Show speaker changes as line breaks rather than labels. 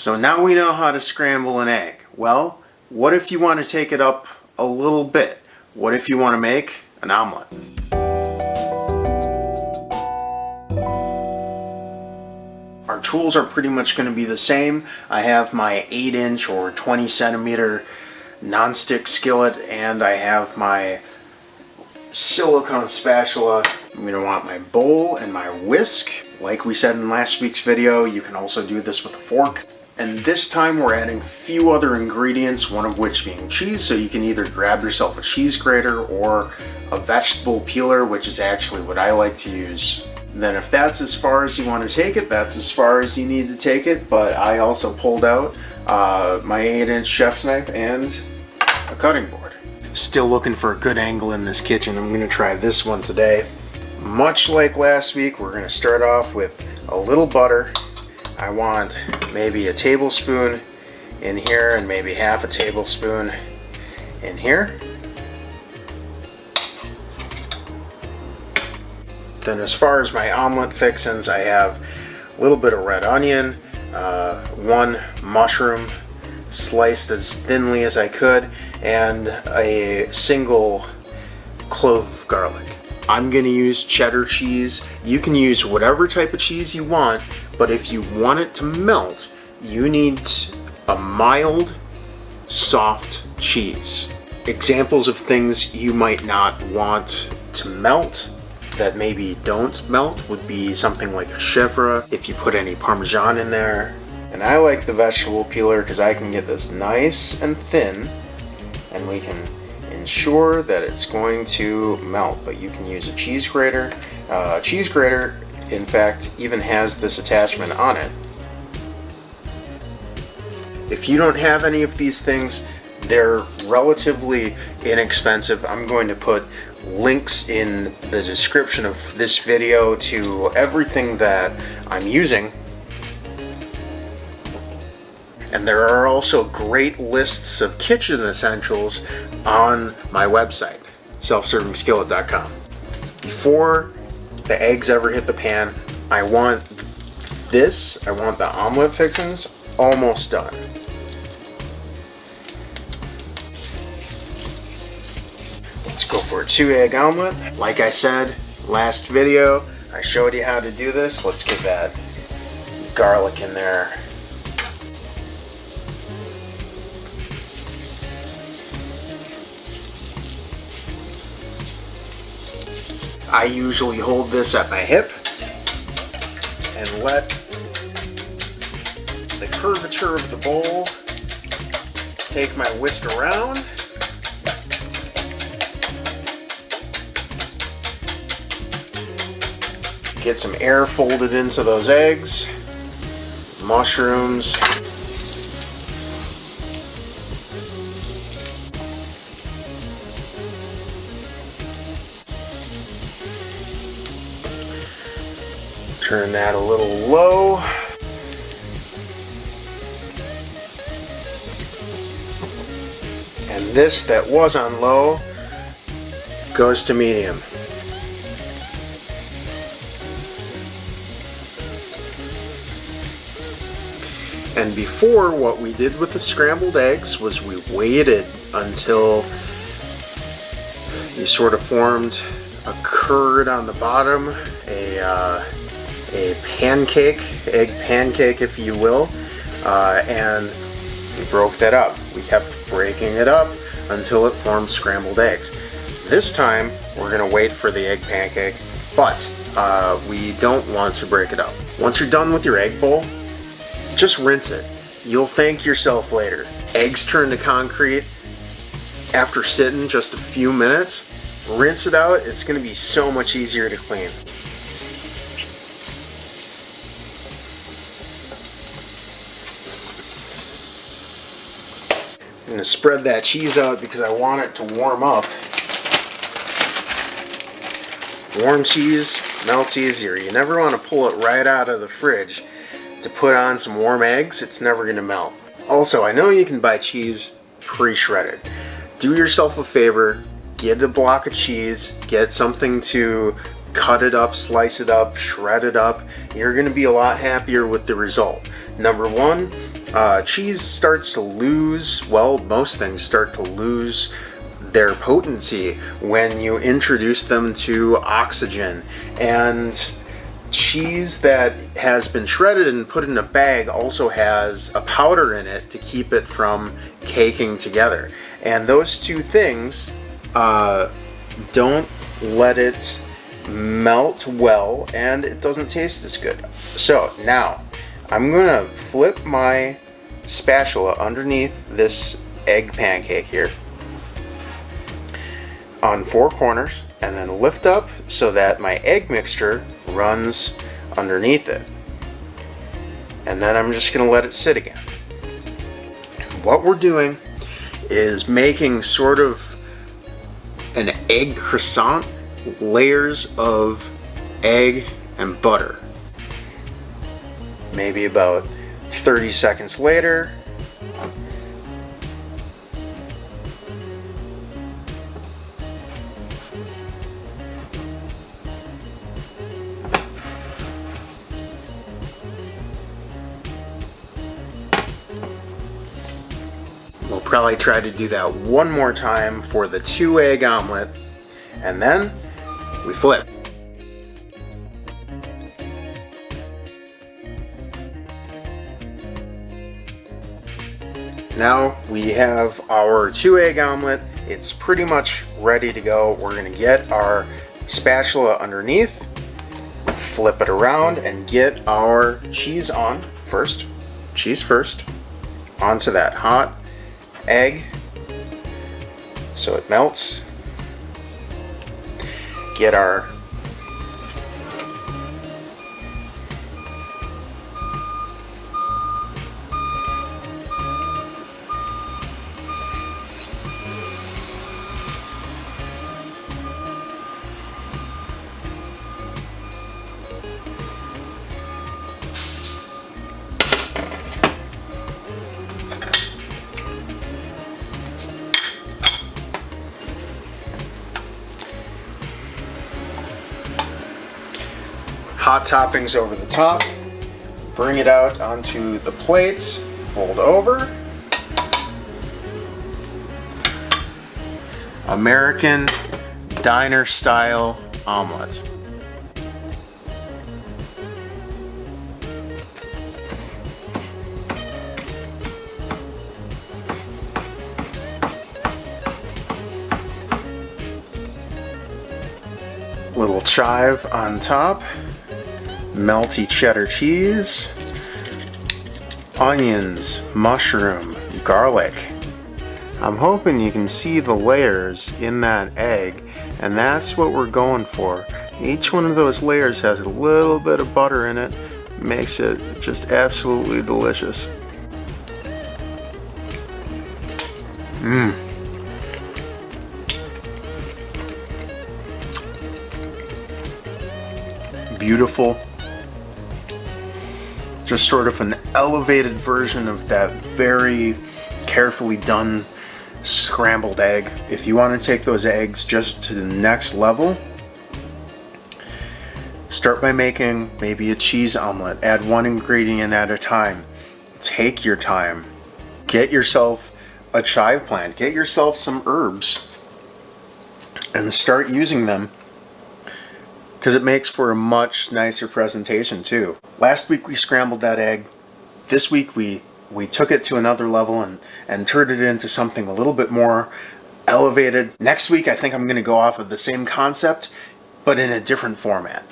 So now we know how to scramble an egg. Well, what if you want to take it up a little bit? What if you want to make an omelet? Our tools are pretty much going to be the same. I have my 8-inch or 20 centimeter non-stick skillet, and I have my silicone spatula. I'm going to want my bowl and my whisk. Like we said in last week's video, you can also do this with a fork. And this time we're adding a few other ingredients, one of which being cheese, so you can either grab yourself a cheese grater or a vegetable peeler, which is actually what I like to use. Then if that's as far as you want to take it, that's as far as you need to take it, but I also pulled out my 8-inch chef's knife and a cutting board. Still looking for a good angle in this kitchen. I'm going to try this one today. Much like last week, we're going to start off with a little butter. I want maybe a tablespoon in here and maybe half a tablespoon in here. Then as far as my omelet fixins, I have a little bit of red onion, one mushroom sliced as thinly as I could, and a single clove of garlic. I'm going to use cheddar cheese. You can use whatever type of cheese you want, but if you want it to melt, you need a mild, soft cheese. Examples of things you might not want to melt that maybe don't melt would be something like a chèvre, if you put any Parmesan in there. And I like the vegetable peeler because I can get this nice and thin, and we can ensure that it's going to melt. But you can use a cheese grater. Cheese grater, in fact, even has this attachment on it. If you don't have any of these things, they're relatively inexpensive. I'm going to put links in the description of this video to everything that I'm using. And there are also great lists of kitchen essentials on my website, selfservingskillet.com. Before the eggs ever hit the pan, I want the omelet fixins almost done. Let's go for a 2-egg omelet. Like I said, last video, I showed you how to do this. Let's get that garlic in there. I usually hold this at my hip and let the curvature of the bowl take my whisk around. Get some air folded into those eggs, mushrooms. Turn that a little low. And this that was on low goes to medium. And before, what we did with the scrambled eggs was we waited until you sort of formed a curd on the bottom, a pancake, egg pancake if you will, and we broke that up. We kept breaking it up until it formed scrambled eggs. This time we're going to wait for the egg pancake, but we don't want to break it up. Once you're done with your egg bowl, just rinse it. You'll thank yourself later. Eggs turn to concrete after sitting just a few minutes. Rinse it out. It's going to be so much easier to clean. I'm going to spread that cheese out because I want it to warm up. Warm cheese melts easier. You never want to pull it right out of the fridge to put on some warm eggs. It's never going to melt. Also, I know you can buy cheese pre-shredded. Do yourself a favor, get a block of cheese, get something to cut it up, slice it up, shred it up. You're going to be a lot happier with the result. Number one, Cheese starts to lose, well, most things start to lose their potency when you introduce them to oxygen. And cheese that has been shredded and put in a bag also has a powder in it to keep it from caking together. And those two things don't let it melt well, and it doesn't taste as good. So now I'm gonna flip my spatula underneath this egg pancake here on 4 corners, and then lift up so that my egg mixture runs underneath it. And then I'm just gonna let it sit again. What we're doing is making sort of an egg croissant, layers of egg and butter. Maybe about 30 seconds later, we'll probably try to do that one more time for the 2-egg omelet, and then we flip. Now we have our 2-egg omelet. It's pretty much ready to go. We're gonna get our spatula underneath, flip it around, and get our cheese on first. Cheese first, onto that hot egg so it melts. Get our hot toppings over the top, bring it out onto the plates, fold over. American diner style omelet. Little chive on top. Melty cheddar cheese, onions, mushroom, garlic. I'm hoping you can see the layers in that egg, and that's what we're going for. Each one of those layers has a little bit of butter in it, makes it just absolutely delicious. Beautiful. Just sort of an elevated version of that very carefully done scrambled egg. If you want to take those eggs just to the next level, start by making maybe a cheese omelet. Add one ingredient at a time. Take your time. Get yourself a chive plant. Get yourself some herbs and start using them, because it makes for a much nicer presentation too. Last week we scrambled that egg. This week we took it to another level and turned it into something a little bit more elevated. Next week I think I'm going to go off of the same concept, but in a different format.